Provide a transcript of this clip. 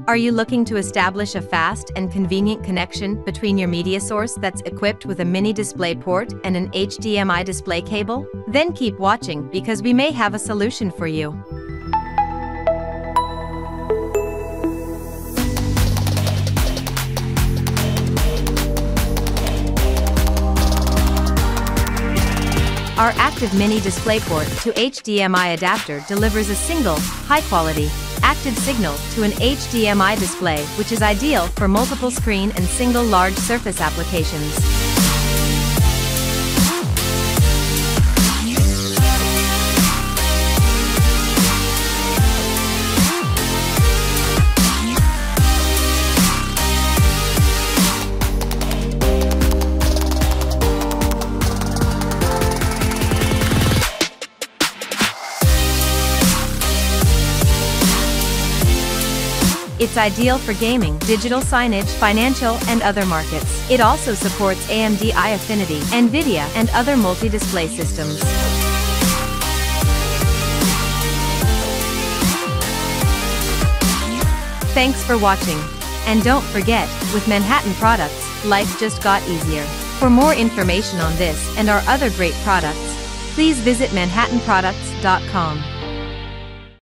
Are you looking to establish a fast and convenient connection between your media source that's equipped with a mini DisplayPort and an HDMI display cable? Then keep watching because we may have a solution for you. Our Active Mini DisplayPort to HDMI adapter delivers a single, high-quality, active signal to an HDMI display, which is ideal for multiple screen and single large surface applications. It's ideal for gaming, digital signage, financial, and other markets. It also supports AMD Affinity, NVIDIA, and other multi-display systems. Thanks for watching. And don't forget, with Manhattan products, life just got easier. For more information on this and our other great products, please visit manhattanproducts.com.